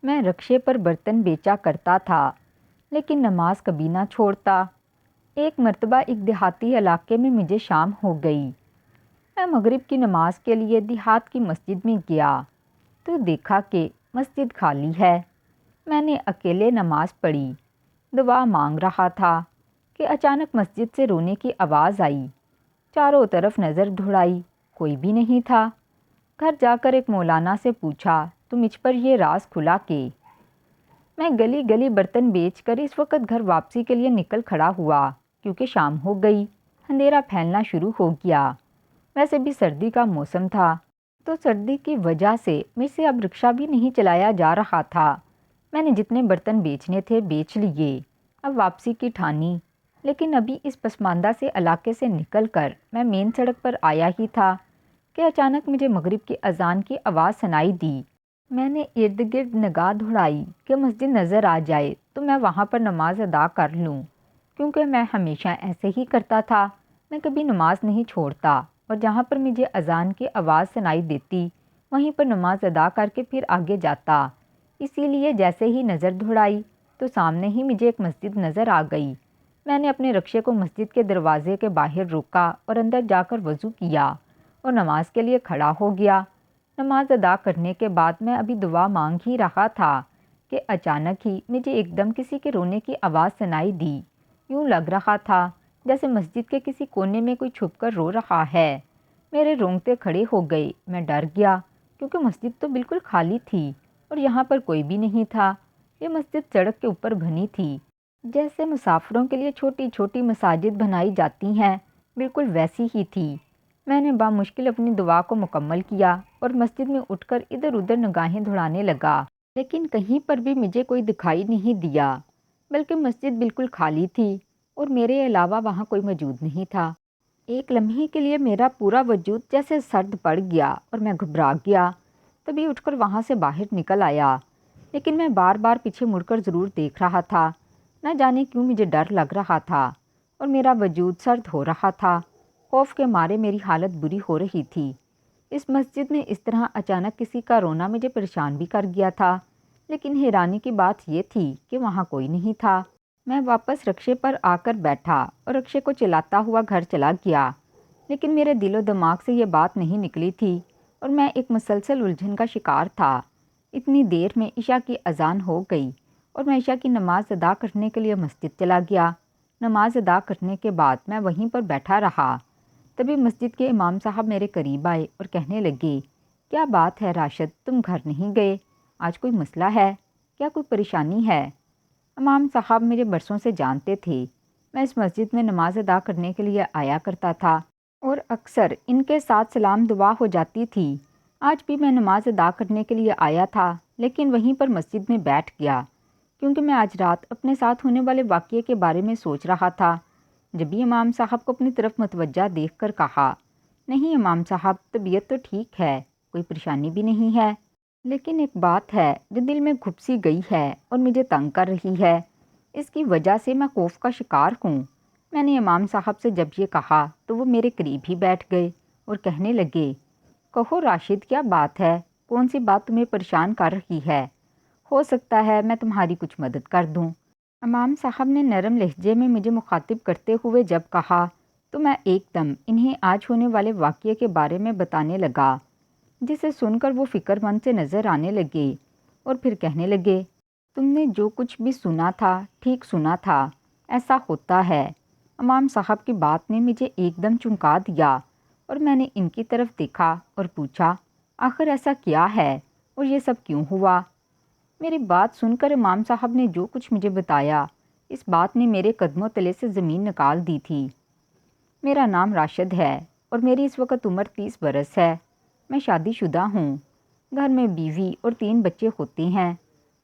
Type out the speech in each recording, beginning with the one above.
میں رکشے پر برتن بیچا کرتا تھا لیکن نماز کبھی نہ چھوڑتا۔ ایک مرتبہ ایک دیہاتی علاقے میں مجھے شام ہو گئی۔ میں مغرب کی نماز کے لیے دیہات کی مسجد میں گیا تو دیکھا کہ مسجد خالی ہے۔ میں نے اکیلے نماز پڑھی، دعا مانگ رہا تھا کہ اچانک مسجد سے رونے کی آواز آئی۔ چاروں طرف نظر دوڑائی، کوئی بھی نہیں تھا۔ گھر جا کر ایک مولانا سے پوچھا تو مجھ پر یہ راز کھلا کہ میں گلی گلی برتن بیچ کر اس وقت گھر واپسی کے لیے نکل کھڑا ہوا کیونکہ شام ہو گئی، اندھیرا پھیلنا شروع ہو گیا۔ ویسے بھی سردی کا موسم تھا تو سردی کی وجہ سے مجھ سے اب رکشہ بھی نہیں چلایا جا رہا تھا۔ میں نے جتنے برتن بیچنے تھے بیچ لیے، اب واپسی کی ٹھانی، لیکن ابھی اس پسماندہ سے علاقے سے نکل کر میں مین سڑک پر آیا ہی تھا کہ اچانک مجھے مغرب کی اذان کی آواز سنائی دی۔ میں نے ارد گرد نگاہ دوڑائی کہ مسجد نظر آ جائے تو میں وہاں پر نماز ادا کر لوں، کیونکہ میں ہمیشہ ایسے ہی کرتا تھا، میں کبھی نماز نہیں چھوڑتا اور جہاں پر مجھے اذان کی آواز سنائی دیتی وہیں پر نماز ادا کر کے پھر آگے جاتا۔ اسی لیے جیسے ہی نظر دوڑائی تو سامنے ہی مجھے ایک مسجد نظر آ گئی۔ میں نے اپنے رکشے کو مسجد کے دروازے کے باہر روکا اور اندر جا کر وضو کیا اور نماز کے لیے کھڑا ہو گیا۔ نماز ادا کرنے کے بعد میں ابھی دعا مانگ ہی رہا تھا کہ اچانک ہی مجھے ایک دم کسی کے رونے کی آواز سنائی دی۔ یوں لگ رہا تھا جیسے مسجد کے کسی کونے میں کوئی چھپ کر رو رہا ہے۔ میرے رونگٹے کھڑے ہو گئے، میں ڈر گیا کیونکہ مسجد تو بالکل خالی تھی اور یہاں پر کوئی بھی نہیں تھا۔ یہ مسجد سڑک کے اوپر بنی تھی، جیسے مسافروں کے لیے چھوٹی چھوٹی مساجد بنائی جاتی ہیں، بالکل ویسی ہی تھی۔ میں نے بامشکل اپنی دعا کو مکمل کیا اور مسجد میں اٹھ کر ادھر ادھر نگاہیں دوڑانے لگا، لیکن کہیں پر بھی مجھے کوئی دکھائی نہیں دیا، بلکہ مسجد بالکل خالی تھی اور میرے علاوہ وہاں کوئی موجود نہیں تھا۔ ایک لمحے کے لیے میرا پورا وجود جیسے سرد پڑ گیا اور میں گھبرا گیا۔ تبھی اٹھ کر وہاں سے باہر نکل آیا، لیکن میں بار بار پیچھے مڑ کر ضرور دیکھ رہا تھا۔ نہ جانے کیوں مجھے ڈر لگ رہا تھا اور میرا وجود سرد ہو رہا تھا۔ خوف کے مارے میری حالت بری ہو رہی تھی۔ اس مسجد میں اس طرح اچانک کسی کا رونا مجھے پریشان بھی کر گیا تھا، لیکن حیرانی کی بات یہ تھی کہ وہاں کوئی نہیں تھا۔ میں واپس رکشے پر آ کر بیٹھا اور رکشے کو چلاتا ہوا گھر چلا گیا، لیکن میرے دل و دماغ سے یہ بات نہیں نکلی تھی اور میں ایک مسلسل الجھن کا شکار تھا۔ اتنی دیر میں عشاء کی اذان ہو گئی اور میں عشاء کی نماز ادا کرنے کے لیے مسجد چلا گیا۔ نماز ادا کرنے کے بعد میں وہیں پر بیٹھا رہا۔ تبھی مسجد کے امام صاحب میرے قریب آئے اور کہنے لگے، کیا بات ہے راشد، تم گھر نہیں گئے؟ آج کوئی مسئلہ ہے کیا؟ کوئی پریشانی ہے؟ امام صاحب مجھے برسوں سے جانتے تھے۔ میں اس مسجد میں نماز ادا کرنے کے لیے آیا کرتا تھا اور اکثر ان کے ساتھ سلام دعا ہو جاتی تھی۔ آج بھی میں نماز ادا کرنے کے لیے آیا تھا، لیکن وہیں پر مسجد میں بیٹھ گیا کیونکہ میں آج رات اپنے ساتھ ہونے والے واقعے کے بارے میں سوچ رہا تھا۔ جبھی امام صاحب کو اپنی طرف متوجہ دیکھ کر کہا، نہیں امام صاحب، طبیعت تو ٹھیک ہے، کوئی پریشانی بھی نہیں ہے، لیکن ایک بات ہے جو دل میں گھپ سی گئی ہے اور مجھے تنگ کر رہی ہے، اس کی وجہ سے میں خوف کا شکار ہوں۔ میں نے امام صاحب سے جب یہ کہا تو وہ میرے قریب ہی بیٹھ گئے اور کہنے لگے، کہو راشد، کیا بات ہے؟ کون سی بات تمہیں پریشان کر رہی ہے؟ ہو سکتا ہے میں تمہاری کچھ مدد کر دوں۔ امام صاحب نے نرم لہجے میں مجھے مخاطب کرتے ہوئے جب کہا تو میں ایک دم انہیں آج ہونے والے واقعے کے بارے میں بتانے لگا، جسے سن کر وہ فکر مند سے نظر آنے لگے اور پھر کہنے لگے، تم نے جو کچھ بھی سنا تھا ٹھیک سنا تھا، ایسا ہوتا ہے۔ امام صاحب کی بات نے مجھے ایک دم چونکا دیا اور میں نے ان کی طرف دیکھا اور پوچھا، آخر ایسا کیا ہے اور یہ سب کیوں ہوا؟ میری بات سن کر امام صاحب نے جو کچھ مجھے بتایا، اس بات نے میرے قدموں تلے سے زمین نکال دی تھی۔ میرا نام راشد ہے اور میری اس وقت عمر 30 برس ہے۔ میں شادی شدہ ہوں، گھر میں بیوی اور 3 بچے ہوتے ہیں۔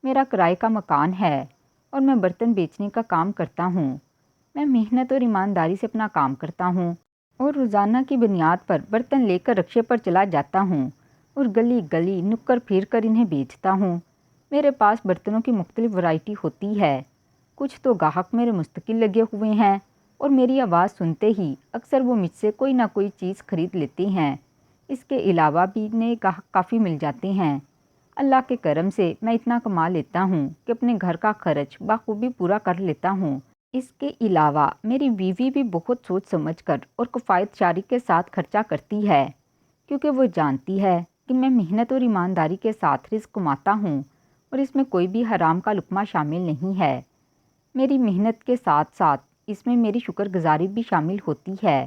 میرا کرائے کا مکان ہے اور میں برتن بیچنے کا کام کرتا ہوں۔ میں محنت اور ایمانداری سے اپنا کام کرتا ہوں اور روزانہ کی بنیاد پر برتن لے کر رکشے پر چلا جاتا ہوں اور گلی گلی نکر پھر کر انہیں بیچتا ہوں۔ میرے پاس برتنوں کی مختلف ورائٹی ہوتی ہے۔ کچھ تو گاہک میرے مستقل لگے ہوئے ہیں اور میری آواز سنتے ہی اکثر وہ مجھ سے کوئی نہ کوئی چیز خرید لیتے ہیں۔ اس کے علاوہ بھی نئے گاہک کافی مل جاتے ہیں۔ اللہ کے کرم سے میں اتنا کما لیتا ہوں کہ اپنے گھر کا خرچ بخوبی پورا کر لیتا ہوں۔ اس کے علاوہ میری بیوی بھی بہت سوچ سمجھ کر اور کفایت شاری کے ساتھ خرچہ کرتی ہے، کیونکہ وہ جانتی ہے کہ میں محنت اور ایمانداری کے ساتھ رزق کماتا ہوں اور اس میں کوئی بھی حرام کا لقمہ شامل نہیں ہے۔ میری محنت کے ساتھ ساتھ اس میں میری شکر گزاری بھی شامل ہوتی ہے،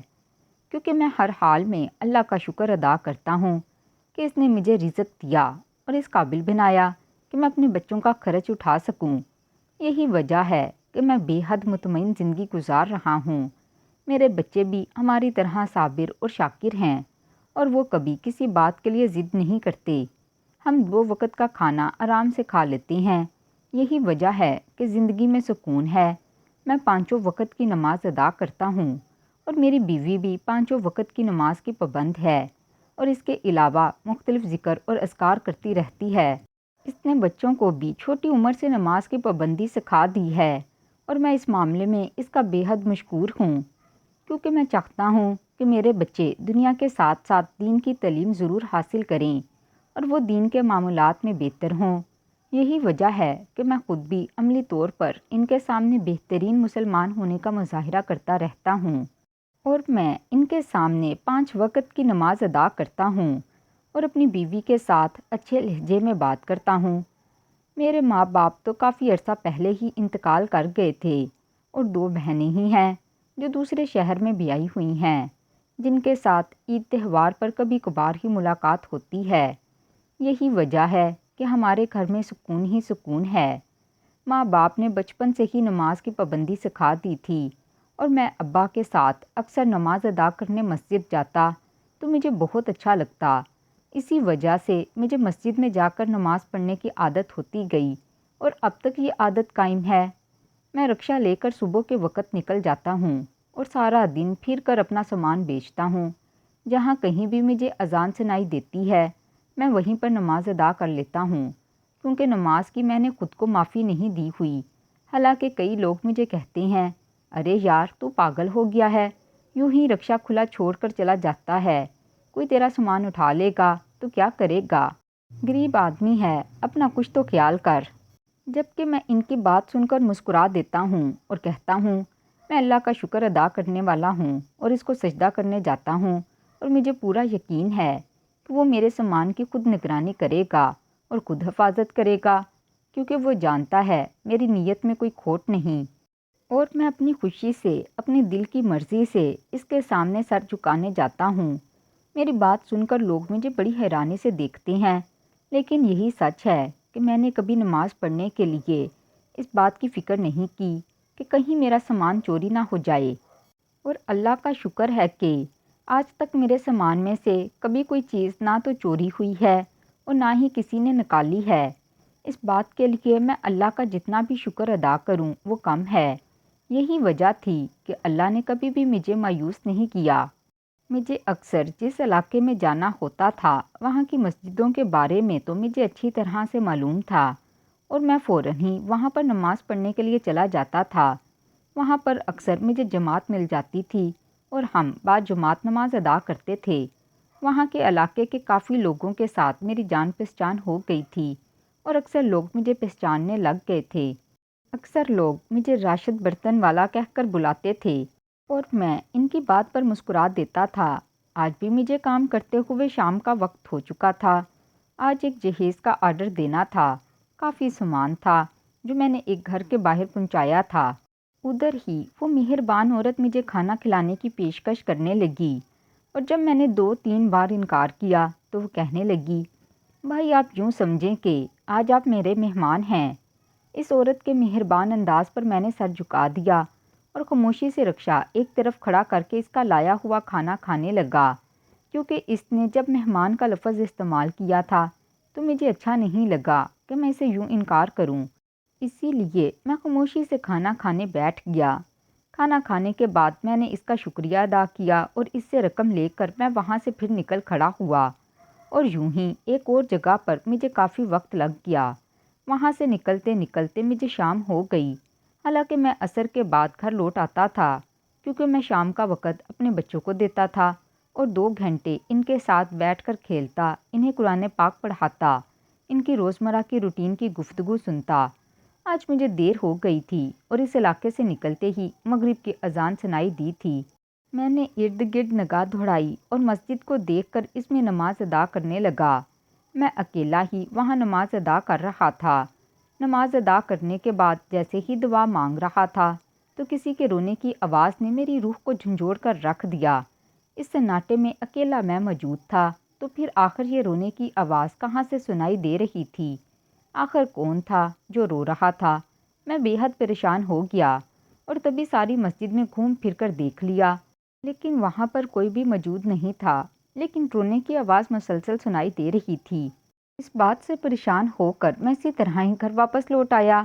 کیونکہ میں ہر حال میں اللہ کا شکر ادا کرتا ہوں کہ اس نے مجھے رزق دیا اور اس قابل بنایا کہ میں اپنے بچوں کا خرچ اٹھا سکوں۔ یہی وجہ ہے کہ میں بے حد مطمئن زندگی گزار رہا ہوں۔ میرے بچے بھی ہماری طرح صابر اور شاکر ہیں اور وہ کبھی کسی بات کے لیے ضد نہیں کرتے۔ ہم 2 وقت کا کھانا آرام سے کھا لیتے ہیں۔ یہی وجہ ہے کہ زندگی میں سکون ہے۔ میں 5 وقت کی نماز ادا کرتا ہوں اور میری بیوی بھی 5 وقت کی نماز کی پابند ہے اور اس کے علاوہ مختلف ذکر اور اذکار کرتی رہتی ہے۔ اس نے بچوں کو بھی چھوٹی عمر سے نماز کی پابندی سکھا دی ہے اور میں اس معاملے میں اس کا بے حد مشکور ہوں، کیونکہ میں چاہتا ہوں کہ میرے بچے دنیا کے ساتھ ساتھ دین کی تعلیم ضرور حاصل کریں اور وہ دین کے معاملات میں بہتر ہوں۔ یہی وجہ ہے کہ میں خود بھی عملی طور پر ان کے سامنے بہترین مسلمان ہونے کا مظاہرہ کرتا رہتا ہوں اور میں ان کے سامنے 5 وقت کی نماز ادا کرتا ہوں اور اپنی بیوی کے ساتھ اچھے لہجے میں بات کرتا ہوں۔ میرے ماں باپ تو کافی عرصہ پہلے ہی انتقال کر گئے تھے اور 2 بہنیں ہی ہیں جو دوسرے شہر میں بیاہی ہوئی ہیں، جن کے ساتھ عید تہوار پر کبھی کبھار ہی ملاقات ہوتی ہے۔ یہی وجہ ہے کہ ہمارے گھر میں سکون ہی سکون ہے۔ ماں باپ نے بچپن سے ہی نماز کی پابندی سکھا دی تھی اور میں ابا کے ساتھ اکثر نماز ادا کرنے مسجد جاتا تو مجھے بہت اچھا لگتا۔ اسی وجہ سے مجھے مسجد میں جا کر نماز پڑھنے کی عادت ہوتی گئی اور اب تک یہ عادت قائم ہے۔ میں رکشہ لے کر صبح کے وقت نکل جاتا ہوں اور سارا دن پھر کر اپنا سامان بیچتا ہوں۔ جہاں کہیں بھی مجھے اذان سنائی دیتی ہے میں وہیں پر نماز ادا کر لیتا ہوں، کیونکہ نماز کی میں نے خود کو معافی نہیں دی ہوئی۔ حالانکہ کئی لوگ مجھے کہتے ہیں، ارے یار تو پاگل ہو گیا ہے، یوں ہی رکشہ کھلا چھوڑ کر چلا جاتا ہے، کوئی تیرا سامان اٹھا لے گا تو کیا کرے گا، غریب آدمی ہے، اپنا کچھ تو خیال کر۔ جبکہ میں ان کی بات سن کر مسکرا دیتا ہوں اور کہتا ہوں، میں اللہ کا شکر ادا کرنے والا ہوں اور اس کو سجدہ کرنے جاتا ہوں اور مجھے پورا یقین ہے کہ وہ میرے سامان کی خود نگرانی کرے گا اور خود حفاظت کرے گا، کیونکہ وہ جانتا ہے میری نیت میں کوئی کھوٹ نہیں اور میں اپنی خوشی سے، اپنی دل کی مرضی سے اس کے سامنے سر جھکانے جاتا ہوں۔ میری بات سن کر لوگ مجھے بڑی حیرانی سے دیکھتے ہیں، لیکن یہی سچ ہے کہ میں نے کبھی نماز پڑھنے کے لیے اس بات کی فکر نہیں کی کہ کہیں میرا سامان چوری نہ ہو جائے، اور اللہ کا شکر ہے کہ آج تک میرے سامان میں سے کبھی کوئی چیز نہ تو چوری ہوئی ہے اور نہ ہی کسی نے نکالی ہے۔ اس بات کے لیے میں اللہ کا جتنا بھی شکر ادا کروں وہ کم ہے۔ یہی وجہ تھی کہ اللہ نے کبھی بھی مجھے مایوس نہیں کیا۔ مجھے اکثر جس علاقے میں جانا ہوتا تھا وہاں کی مسجدوں کے بارے میں تو مجھے اچھی طرح سے معلوم تھا اور میں فوراً ہی وہاں پر نماز پڑھنے کے لیے چلا جاتا تھا۔ وہاں پر اکثر مجھے جماعت مل جاتی تھی اور ہم بعد جماعت نماز ادا کرتے تھے۔ وہاں کے علاقے کے کافی لوگوں کے ساتھ میری جان پہچان ہو گئی تھی اور اکثر لوگ مجھے پہچاننے لگ گئے تھے۔ اکثر لوگ مجھے راشد برتن والا کہہ کر بلاتے تھے اور میں ان کی بات پر مسکرا دیتا تھا۔ آج بھی مجھے کام کرتے ہوئے شام کا وقت ہو چکا تھا۔ آج ایک جہیز کا آرڈر دینا تھا، کافی سامان تھا جو میں نے ایک گھر کے باہر پہنچایا تھا۔ ادھر ہی وہ مہربان عورت مجھے کھانا کھلانے کی پیشکش کرنے لگی اور جب میں نے 2-3 بار انکار کیا تو وہ کہنے لگی، بھائی آپ یوں سمجھیں کہ آج آپ میرے مہمان ہیں۔ اس عورت کے مہربان انداز پر میں نے سر جھکا دیا اور خاموشی سے رکشہ ایک طرف کھڑا کر کے اس کا لایا ہوا کھانا کھانے لگا، کیونکہ اس نے جب مہمان کا لفظ استعمال کیا تھا تو مجھے اچھا نہیں لگا کہ میں اسے یوں انکار کروں۔ اسی لیے میں خاموشی سے کھانا کھانے بیٹھ گیا۔ کھانا کھانے کے بعد میں نے اس کا شکریہ ادا کیا اور اس سے رقم لے کر میں وہاں سے پھر نکل کھڑا ہوا اور یوں ہی ایک اور جگہ پر مجھے کافی وقت لگ گیا۔ وہاں سے نکلتے نکلتے مجھے شام ہو گئی، حالانکہ میں عصر کے بعد گھر لوٹ آتا تھا، کیونکہ میں شام کا وقت اپنے بچوں کو دیتا تھا اور 2 گھنٹے ان کے ساتھ بیٹھ کر کھیلتا، انہیں قرآن پاک پڑھاتا، ان کی روزمرہ کی روٹین کی گفتگو سنتا۔ آج مجھے دیر ہو گئی تھی اور اس علاقے سے نکلتے ہی مغرب کی اذان سنائی دی تھی۔ میں نے ارد گرد نگاہ دوڑائی اور مسجد کو دیکھ کر اس میں نماز ادا کرنے لگا۔ میں اکیلا ہی وہاں نماز ادا کر رہا تھا۔ نماز ادا کرنے کے بعد جیسے ہی دعا مانگ رہا تھا تو کسی کے رونے کی آواز نے میری روح کو جھنجھوڑ کر رکھ دیا۔ اس سناٹے میں اکیلا میں موجود تھا تو پھر آخر یہ رونے کی آواز کہاں سے سنائی دے رہی تھی؟ آخر کون تھا جو رو رہا تھا؟ میں بے حد پریشان ہو گیا اور تبھی ساری مسجد میں گھوم پھر کر دیکھ لیا، لیکن وہاں پر کوئی بھی موجود نہیں تھا، لیکن رونے کی آواز مسلسل سنائی دے رہی تھی۔ اس بات سے پریشان ہو کر میں اسی طرح ہی گھر واپس لوٹ آیا۔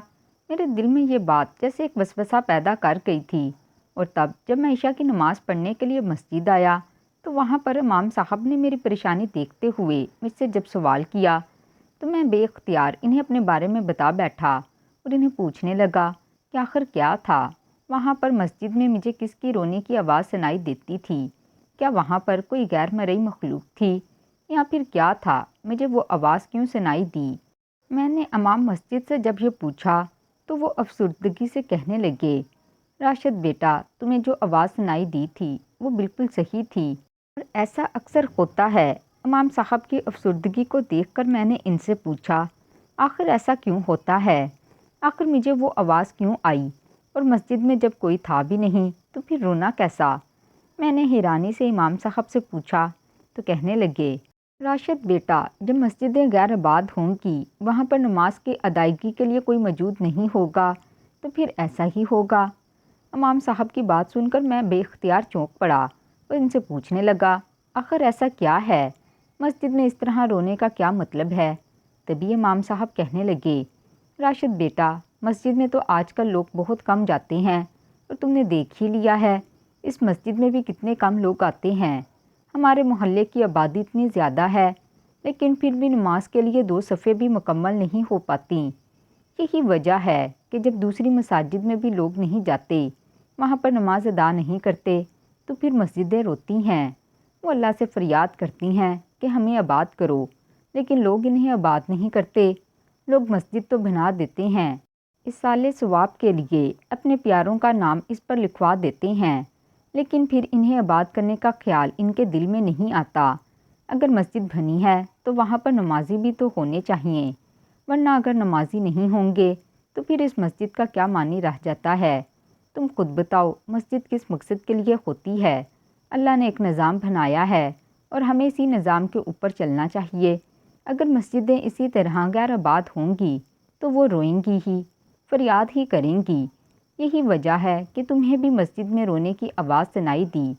میرے دل میں یہ بات جیسے ایک وسوسہ پیدا کر گئی تھی، اور تب جب میں عشاء کی نماز پڑھنے کے لیے مسجد آیا تو وہاں پر امام صاحب نے میری پریشانی دیکھتے ہوئے مجھ سے جب سوال کیا تو میں بے اختیار انہیں اپنے بارے میں بتا بیٹھا اور انہیں پوچھنے لگا کہ آخر کیا تھا وہاں پر مسجد میں مجھے کس کی رونے کی آواز سنائی دیتی تھی؟ کیا وہاں پر کوئی غیر مرئی مخلوق تھی یا پھر کیا تھا؟ مجھے وہ آواز کیوں سنائی دی؟ میں نے امام مسجد سے جب یہ پوچھا تو وہ افسردگی سے کہنے لگے، راشد بیٹا، تمہیں جو آواز سنائی دی تھی وہ بالکل صحیح تھی، اور ایسا اکثر ہوتا ہے۔ امام صاحب کی افسردگی کو دیکھ کر میں نے ان سے پوچھا، آخر ایسا کیوں ہوتا ہے؟ آخر مجھے وہ آواز کیوں آئی؟ اور مسجد میں جب کوئی تھا بھی نہیں تو پھر رونا کیسا؟ میں نے حیرانی سے امام صاحب سے پوچھا تو کہنے لگے، راشد بیٹا، جب مسجدیں غیر آباد ہوں گی، وہاں پر نماز کی ادائیگی کے لیے کوئی موجود نہیں ہوگا تو پھر ایسا ہی ہوگا۔ امام صاحب کی بات سن کر میں بے اختیار چونک پڑا اور ان سے پوچھنے لگا، آخر ایسا کیا ہے؟ مسجد میں اس طرح رونے کا کیا مطلب ہے؟ تبھی امام صاحب کہنے لگے، راشد بیٹا، مسجد میں تو آج کل لوگ بہت کم جاتے ہیں، اور تم نے دیکھ ہی لیا ہے اس مسجد میں بھی کتنے کم لوگ آتے ہیں۔ ہمارے محلے کی آبادی اتنی زیادہ ہے لیکن پھر بھی نماز کے لیے 2 صفیں بھی مکمل نہیں ہو پاتی۔ یہی وجہ ہے کہ جب دوسری مساجد میں بھی لوگ نہیں جاتے، وہاں پر نماز ادا نہیں کرتے، تو پھر مسجدیں روتی ہیں، وہ اللہ سے فریاد کرتی ہیں کہ ہمیں آباد کرو، لیکن لوگ انہیں آباد نہیں کرتے، لوگ مسجد تو بنا دیتے ہیں، اس سال ثواب کے لیے اپنے پیاروں کا نام اس پر لکھوا دیتے ہیں، لیکن پھر انہیں آباد کرنے کا خیال ان کے دل میں نہیں آتا۔ اگر مسجد بنی ہے تو وہاں پر نمازی بھی تو ہونے چاہیے، ورنہ اگر نمازی نہیں ہوں گے تو پھر اس مسجد کا کیا معنی رہ جاتا ہے؟ تم خود بتاؤ، مسجد کس مقصد کے لیے ہوتی ہے؟ اللہ نے ایک نظام بنایا ہے اور ہمیں اسی نظام کے اوپر چلنا چاہیے۔ اگر مسجدیں اسی طرح غیر آباد ہوں گی تو وہ روئیں گی ہی، فریاد ہی کریں گی۔ یہی وجہ ہے کہ تمہیں بھی مسجد میں رونے کی آواز سنائی دی،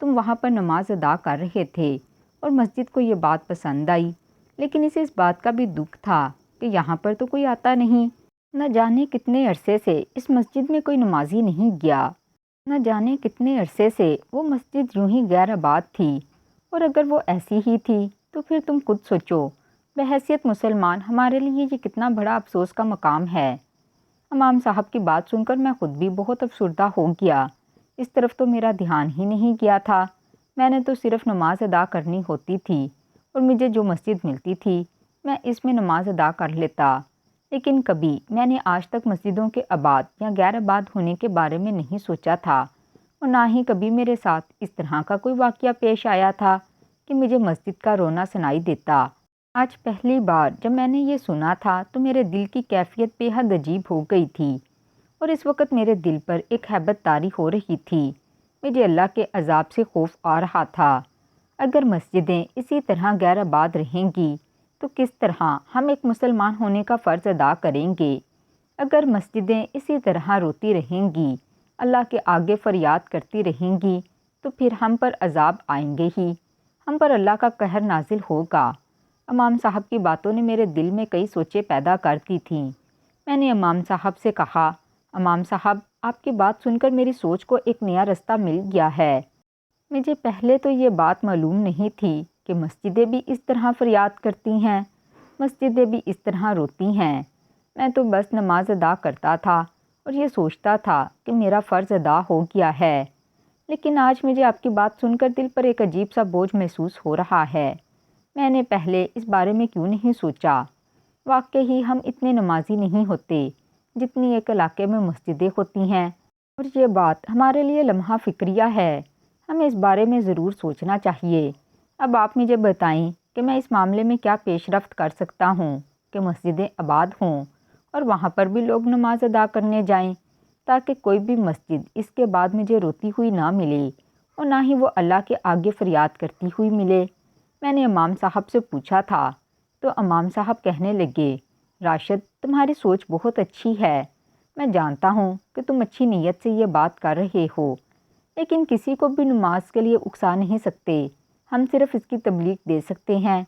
تم وہاں پر نماز ادا کر رہے تھے اور مسجد کو یہ بات پسند آئی، لیکن اسے اس بات کا بھی دکھ تھا کہ یہاں پر تو کوئی آتا نہیں، نہ جانے کتنے عرصے سے اس مسجد میں کوئی نمازی نہیں گیا، نہ جانے کتنے عرصے سے وہ مسجد یوں ہی غیر آباد تھی، اور اگر وہ ایسی ہی تھی تو پھر تم خود سوچو، بحیثیت مسلمان ہمارے لیے یہ کتنا بڑا افسوس کا مقام ہے۔ امام صاحب کی بات سن کر میں خود بھی بہت افسردہ ہو گیا، اس طرف تو میرا دھیان ہی نہیں گیا تھا، میں نے تو صرف نماز ادا کرنی ہوتی تھی اور مجھے جو مسجد ملتی تھی میں اس میں نماز ادا کر لیتا، لیکن کبھی میں نے آج تک مسجدوں کے آباد یا غیر آباد ہونے کے بارے میں نہیں سوچا تھا، اور نہ ہی کبھی میرے ساتھ اس طرح کا کوئی واقعہ پیش آیا تھا کہ مجھے مسجد کا رونا سنائی دیتا۔ آج پہلی بار جب میں نے یہ سنا تھا تو میرے دل کی کیفیت بے حد عجیب ہو گئی تھی، اور اس وقت میرے دل پر ایک ہیبت طاری ہو رہی تھی، مجھے اللہ کے عذاب سے خوف آ رہا تھا۔ اگر مسجدیں اسی طرح غیر آباد رہیں گی تو کس طرح ہم ایک مسلمان ہونے کا فرض ادا کریں گے؟ اگر مسجدیں اسی طرح روتی رہیں گی، اللہ کے آگے فریاد کرتی رہیں گی تو پھر ہم پر عذاب آئیں گے ہی، ہم پر اللہ کا قہر نازل ہوگا۔ امام صاحب کی باتوں نے میرے دل میں کئی سوچیں پیدا کر دی تھیں۔ میں نے امام صاحب سے کہا، امام صاحب، آپ کی بات سن کر میری سوچ کو ایک نیا رستہ مل گیا ہے۔ مجھے پہلے تو یہ بات معلوم نہیں تھی کہ مسجدیں بھی اس طرح فریاد کرتی ہیں، مسجدیں بھی اس طرح روتی ہیں۔ میں تو بس نماز ادا کرتا تھا اور یہ سوچتا تھا کہ میرا فرض ادا ہو گیا ہے، لیکن آج مجھے آپ کی بات سن کر دل پر ایک عجیب سا بوجھ محسوس ہو رہا ہے۔ میں نے پہلے اس بارے میں کیوں نہیں سوچا؟ واقعی ہم اتنے نمازی نہیں ہوتے جتنی ایک علاقے میں مسجدیں ہوتی ہیں، اور یہ بات ہمارے لیے لمحہ فکریہ ہے۔ ہمیں اس بارے میں ضرور سوچنا چاہیے۔ اب آپ مجھے بتائیں کہ میں اس معاملے میں کیا پیش رفت کر سکتا ہوں کہ مسجدیں آباد ہوں اور وہاں پر بھی لوگ نماز ادا کرنے جائیں، تاکہ کوئی بھی مسجد اس کے بعد مجھے روتی ہوئی نہ ملے اور نہ ہی وہ اللہ کے آگے فریاد کرتی ہوئی ملے۔ میں نے امام صاحب سے پوچھا تھا تو امام صاحب کہنے لگے، راشد تمہاری سوچ بہت اچھی ہے، میں جانتا ہوں کہ تم اچھی نیت سے یہ بات کر رہے ہو، لیکن کسی کو بھی نماز کے لیے اکسا نہیں سکتے۔ ہم صرف اس کی تبلیغ دے سکتے ہیں،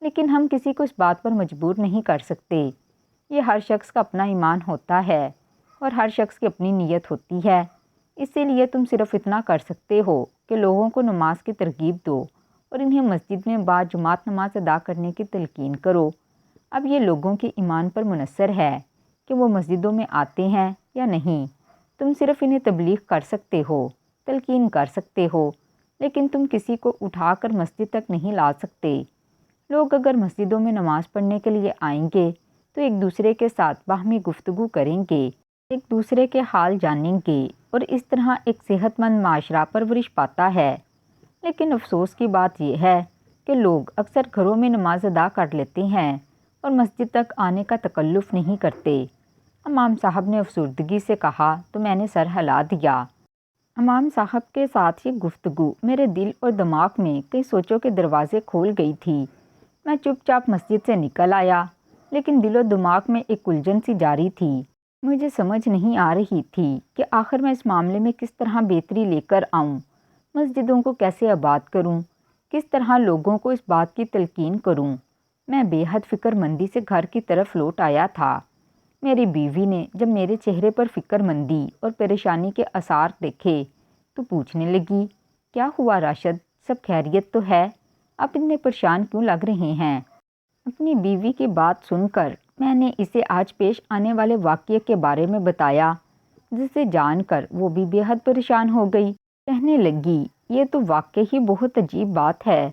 لیکن ہم کسی کو اس بات پر مجبور نہیں کر سکتے۔ یہ ہر شخص کا اپنا ایمان ہوتا ہے اور ہر شخص کی اپنی نیت ہوتی ہے۔ اسی لیے تم صرف اتنا کر سکتے ہو کہ لوگوں کو نماز کی ترغیب دو اور انہیں مسجد میں باجماعت نماز ادا کرنے کی تلقین کرو۔ اب یہ لوگوں کے ایمان پر منحصر ہے کہ وہ مسجدوں میں آتے ہیں یا نہیں۔ تم صرف انہیں تبلیغ کر سکتے ہو، تلقین کر سکتے ہو، لیکن تم کسی کو اٹھا کر مسجد تک نہیں لا سکتے۔ لوگ اگر مسجدوں میں نماز پڑھنے کے لیے آئیں گے تو ایک دوسرے کے ساتھ باہمی گفتگو کریں گے، ایک دوسرے کے حال جانیں گے اور اس طرح ایک صحت مند معاشرہ پرورش پاتا ہے۔ لیکن افسوس کی بات یہ ہے کہ لوگ اکثر گھروں میں نماز ادا کر لیتے ہیں اور مسجد تک آنے کا تکلف نہیں کرتے۔ امام صاحب نے افسردگی سے کہا تو میں نے سر ہلا دیا۔ امام صاحب کے ساتھ یہ گفتگو میرے دل اور دماغ میں کئی سوچوں کے دروازے کھول گئی تھی۔ میں چپ چاپ مسجد سے نکل آیا، لیکن دل و دماغ میں ایک الجھن سی جاری تھی۔ مجھے سمجھ نہیں آ رہی تھی کہ آخر میں اس معاملے میں کس طرح بہتری لے کر آؤں، مسجدوں کو کیسے آباد کروں، کس طرح لوگوں کو اس بات کی تلقین کروں۔ میں بے حد فکر مندی سے گھر کی طرف لوٹ آیا تھا۔ میری بیوی نے جب میرے چہرے پر فکر مندی اور پریشانی کے آثار دیکھے تو پوچھنے لگی، کیا ہوا راشد، سب خیریت تو ہے؟ آپ اتنے پریشان کیوں لگ رہے ہیں؟ اپنی بیوی کی بات سن کر میں نے اسے آج پیش آنے والے واقعے کے بارے میں بتایا، جسے جان کر وہ بھی بے حد پریشان ہو گئی۔ کہنے لگی، یہ تو واقعی بہت عجیب بات ہے،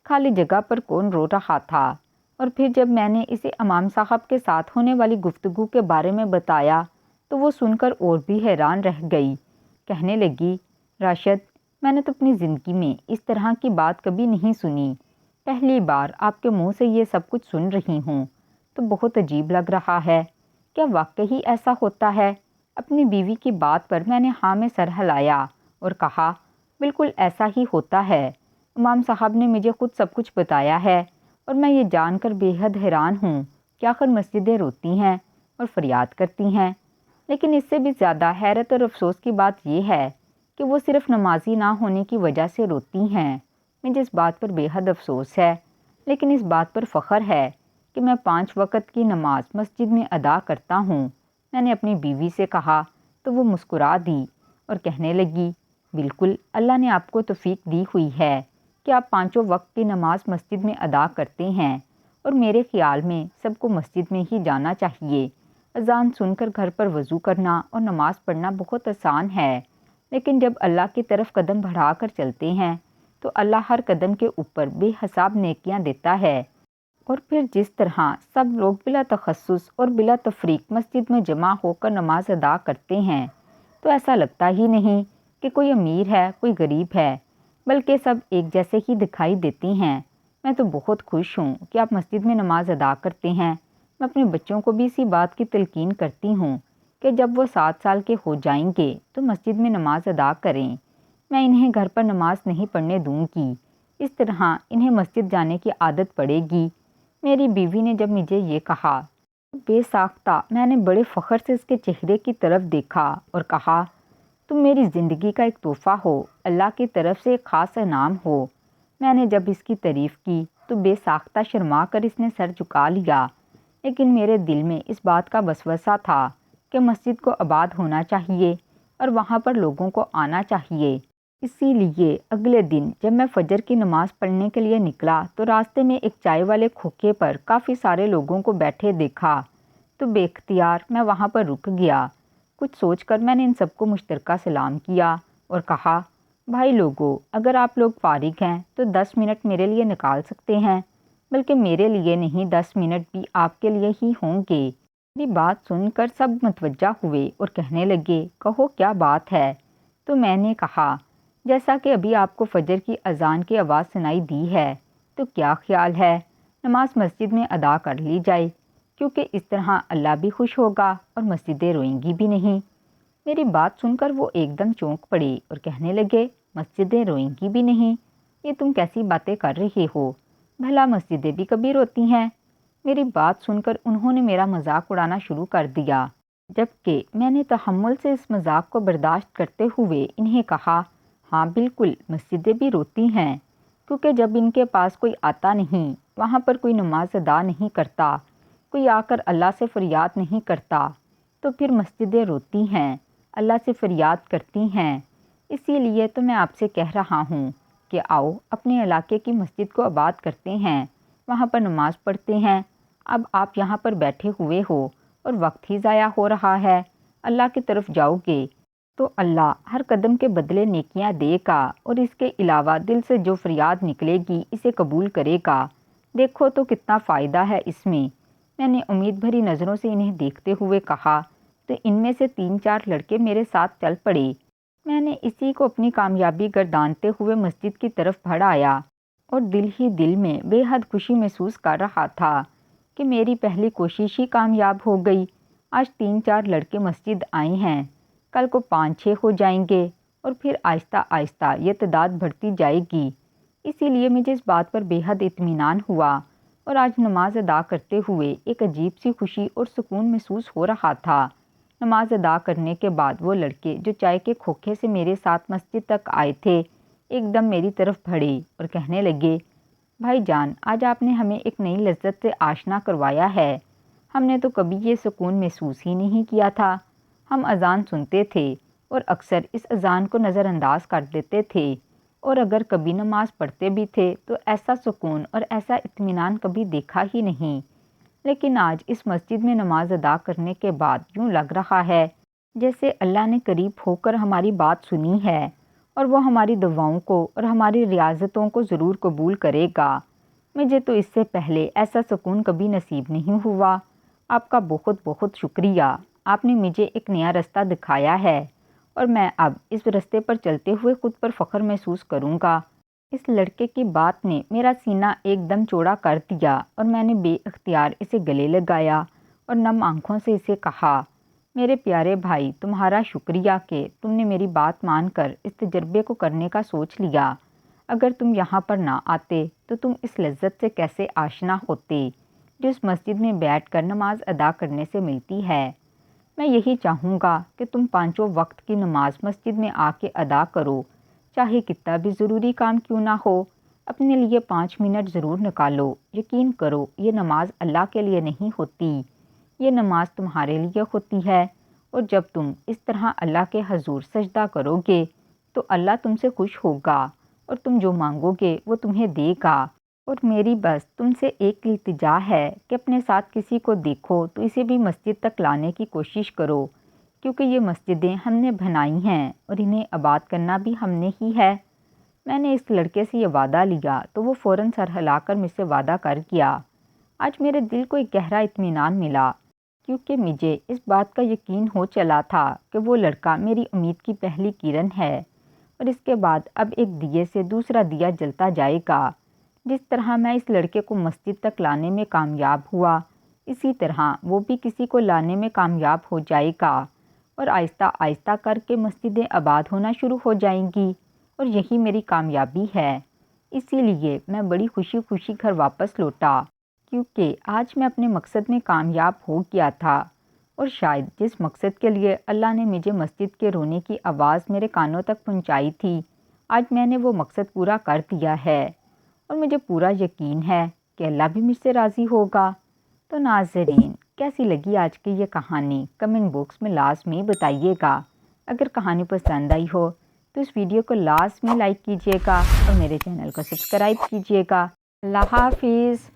خالی جگہ پر کون رو رہا تھا؟ اور پھر جب میں نے اسے امام صاحب کے ساتھ ہونے والی گفتگو کے بارے میں بتایا تو وہ سن کر اور بھی حیران رہ گئی۔ کہنے لگی، راشد میں نے تو اپنی زندگی میں اس طرح کی بات کبھی نہیں سنی، پہلی بار آپ کے منہ سے یہ سب کچھ سن رہی ہوں، تو بہت عجیب لگ رہا ہے۔ کیا واقعی ایسا ہوتا ہے؟ اپنی بیوی کی بات پر میں نے ہاں میں سر ہلایا اور کہا، بالکل ایسا ہی ہوتا ہے، امام صاحب نے مجھے خود سب کچھ بتایا ہے اور میں یہ جان کر بے حد حیران ہوں کہ آخر مسجدیں روتی ہیں اور فریاد کرتی ہیں۔ لیکن اس سے بھی زیادہ حیرت اور افسوس کی بات یہ ہے کہ وہ صرف نمازی نہ ہونے کی وجہ سے روتی ہیں۔ مجھے اس بات پر بے حد افسوس ہے، لیکن اس بات پر فخر ہے کہ میں 5 وقت کی نماز مسجد میں ادا کرتا ہوں۔ میں نے اپنی بیوی سے کہا تو وہ مسکرا دی اور کہنے لگی، بالکل اللہ نے آپ کو توفیق دی ہوئی ہے کہ آپ 5 وقت کی نماز مسجد میں ادا کرتے ہیں، اور میرے خیال میں سب کو مسجد میں ہی جانا چاہیے۔ اذان سن کر گھر پر وضو کرنا اور نماز پڑھنا بہت آسان ہے، لیکن جب اللہ کی طرف قدم بڑھا کر چلتے ہیں تو اللہ ہر قدم کے اوپر بے حساب نیکیاں دیتا ہے۔ اور پھر جس طرح سب لوگ بلا تخصص اور بلا تفریق مسجد میں جمع ہو کر نماز ادا کرتے ہیں تو ایسا لگتا ہی نہیں کہ کوئی امیر ہے کوئی غریب ہے، بلکہ سب ایک جیسے ہی دکھائی دیتے ہیں۔ میں تو بہت خوش ہوں کہ آپ مسجد میں نماز ادا کرتے ہیں۔ میں اپنے بچوں کو بھی اسی بات کی تلقین کرتی ہوں کہ جب وہ 7 سال کے ہو جائیں گے تو مسجد میں نماز ادا کریں۔ میں انہیں گھر پر نماز نہیں پڑھنے دوں گی، اس طرح انہیں مسجد جانے کی عادت پڑے گی۔ میری بیوی نے جب مجھے یہ کہا، بے ساختہ میں نے بڑے فخر سے اس کے چہرے کی طرف دیکھا اور کہا، تم میری زندگی کا ایک تحفہ ہو، اللہ کی طرف سے ایک خاص انعام ہو۔ میں نے جب اس کی تعریف کی تو بے ساختہ شرما کر اس نے سر جھکا لیا، لیکن میرے دل میں اس بات کا وسوسہ تھا کہ مسجد کو آباد ہونا چاہیے اور وہاں پر لوگوں کو آنا چاہیے۔ اسی لیے اگلے دن جب میں فجر کی نماز پڑھنے کے لیے نکلا تو راستے میں ایک چائے والے کھوکھے پر کافی سارے لوگوں کو بیٹھے دیکھا تو بے اختیار میں وہاں پر رک گیا۔ کچھ سوچ کر میں نے ان سب کو مشترکہ سلام کیا اور کہا، بھائی لوگوں، اگر آپ لوگ فارغ ہیں تو 10 منٹ میرے لیے نکال سکتے ہیں؟ بلکہ میرے لیے نہیں 10 منٹ بھی آپ کے لیے ہی ہوں گے۔ میری بات سن کر سب متوجہ ہوئے اور کہنے لگے، کہو کیا بات ہے؟ تو میں نے کہا، جیسا کہ ابھی آپ کو فجر کی اذان کی آواز سنائی دی ہے، تو کیا خیال ہے نماز مسجد میں ادا کر لی جائے، کیونکہ اس طرح اللہ بھی خوش ہوگا اور مسجدیں روئیں گی بھی نہیں۔ میری بات سن کر وہ ایک دم چونک پڑے اور کہنے لگے، مسجدیں روئیں گی بھی نہیں؟ یہ تم کیسی باتیں کر رہے ہو؟ بھلا مسجدیں بھی کبھی روتی ہیں؟ میری بات سن کر انہوں نے میرا مذاق اڑانا شروع کر دیا، جبکہ میں نے تحمل سے اس مذاق کو برداشت کرتے ہوئے انہیں کہا، ہاں بالکل مسجدیں بھی روتی ہیں، کیونکہ جب ان کے پاس کوئی آتا نہیں، وہاں پر کوئی نماز ادا نہیں کرتا، کوئی آ کر اللہ سے فریاد نہیں کرتا، تو پھر مسجدیں روتی ہیں، اللہ سے فریاد کرتی ہیں۔ اسی لیے تو میں آپ سے کہہ رہا ہوں کہ آؤ اپنے علاقے کی مسجد کو آباد کرتے ہیں، وہاں پر نماز پڑھتے ہیں۔ اب آپ یہاں پر بیٹھے ہوئے ہو اور وقت ہی ضائع ہو رہا ہے، اللہ کی طرف جاؤ گے تو اللہ ہر قدم کے بدلے نیکیاں دے گا، اور اس کے علاوہ دل سے جو فریاد نکلے گی اسے قبول کرے گا۔ دیکھو تو کتنا فائدہ ہے اس میں نے امید بھری نظروں سے انہیں دیکھتے ہوئے کہا، تو ان میں سے 3-4 لڑکے میرے ساتھ چل پڑے۔ میں نے اسی کو اپنی کامیابی گردانتے ہوئے مسجد کی طرف بڑھ آیا اور دل ہی دل میں بے حد خوشی محسوس کر رہا تھا کہ میری پہلی کوشش ہی کامیاب ہو گئی۔ آج 3-4 لڑکے مسجد آئے ہیں، کل کو 5-6 ہو جائیں گے، اور پھر آہستہ آہستہ یہ تعداد بڑھتی جائے گی۔ اسی لیے مجھے اس بات پر بے حد اطمینان ہوا، اور آج نماز ادا کرتے ہوئے ایک عجیب سی خوشی اور سکون محسوس ہو رہا تھا۔ نماز ادا کرنے کے بعد وہ لڑکے جو چائے کے کھوکھے سے میرے ساتھ مسجد تک آئے تھے، ایک دم میری طرف بڑھے اور کہنے لگے، بھائی جان آج آپ نے ہمیں ایک نئی لذت سے آشنا کروایا ہے، ہم نے تو کبھی یہ سکون محسوس ہی نہیں کیا تھا۔ ہم اذان سنتے تھے اور اکثر اس اذان کو نظر انداز کر دیتے تھے، اور اگر کبھی نماز پڑھتے بھی تھے تو ایسا سکون اور ایسا اطمینان کبھی دیکھا ہی نہیں۔ لیکن آج اس مسجد میں نماز ادا کرنے کے بعد یوں لگ رہا ہے جیسے اللہ نے قریب ہو کر ہماری بات سنی ہے، اور وہ ہماری دعاؤں کو اور ہماری ریاضتوں کو ضرور قبول کرے گا۔ مجھے تو اس سے پہلے ایسا سکون کبھی نصیب نہیں ہوا۔ آپ کا بہت بہت شکریہ، آپ نے مجھے ایک نیا رستہ دکھایا ہے، اور میں اب اس رستے پر چلتے ہوئے خود پر فخر محسوس کروں گا۔ اس لڑکے کی بات نے میرا سینہ ایک دم چوڑا کر دیا، اور میں نے بے اختیار اسے گلے لگایا اور نم آنکھوں سے اسے کہا، میرے پیارے بھائی تمہارا شکریہ کہ تم نے میری بات مان کر اس تجربے کو کرنے کا سوچ لیا۔ اگر تم یہاں پر نہ آتے تو تم اس لذت سے کیسے آشنا ہوتے جو اس مسجد میں بیٹھ کر نماز ادا کرنے سے ملتی ہے۔ میں یہی چاہوں گا کہ تم 5 وقت کی نماز مسجد میں آ کے ادا کرو، چاہے کتنا بھی ضروری کام کیوں نہ ہو، اپنے لیے 5 منٹ ضرور نکالو۔ یقین کرو یہ نماز اللہ کے لیے نہیں ہوتی، یہ نماز تمہارے لیے ہوتی ہے، اور جب تم اس طرح اللہ کے حضور سجدہ کرو گے تو اللہ تم سے خوش ہوگا، اور تم جو مانگو گے وہ تمہیں دے گا۔ اور میری بس تم سے ایک التجا ہے کہ اپنے ساتھ کسی کو دیکھو تو اسے بھی مسجد تک لانے کی کوشش کرو، کیونکہ یہ مسجدیں ہم نے بنائی ہیں اور انہیں آباد کرنا بھی ہم نے ہی ہے۔ میں نے اس لڑکے سے یہ وعدہ لیا تو وہ فوراً سر ہلا کر مجھ سے وعدہ کر گیا۔ آج میرے دل کو ایک گہرا اطمینان ملا، کیونکہ مجھے اس بات کا یقین ہو چلا تھا کہ وہ لڑکا میری امید کی پہلی کرن ہے، اور اس کے بعد اب ایک دیے سے دوسرا دیا جلتا جائے گا۔ جس طرح میں اس لڑکے کو مسجد تک لانے میں کامیاب ہوا، اسی طرح وہ بھی کسی کو لانے میں کامیاب ہو جائے گا، اور آہستہ آہستہ کر کے مسجدیں آباد ہونا شروع ہو جائیں گی، اور یہی میری کامیابی ہے۔ اسی لیے میں بڑی خوشی خوشی گھر واپس لوٹا، کیونکہ آج میں اپنے مقصد میں کامیاب ہو گیا تھا، اور شاید جس مقصد کے لیے اللہ نے مجھے مسجد کے رونے کی آواز میرے کانوں تک پہنچائی تھی، آج میں نے وہ مقصد پورا کر دیا ہے، اور مجھے پورا یقین ہے کہ اللہ بھی مجھ سے راضی ہوگا۔ تو ناظرین، کیسی لگی آج کی یہ کہانی کمنٹ باکس میں لازمی بتائیے گا۔ اگر کہانی پسند آئی ہو تو اس ویڈیو کو لازمی لائک کیجیے گا اور میرے چینل کو سبسکرائب کیجیے گا۔ اللہ حافظ۔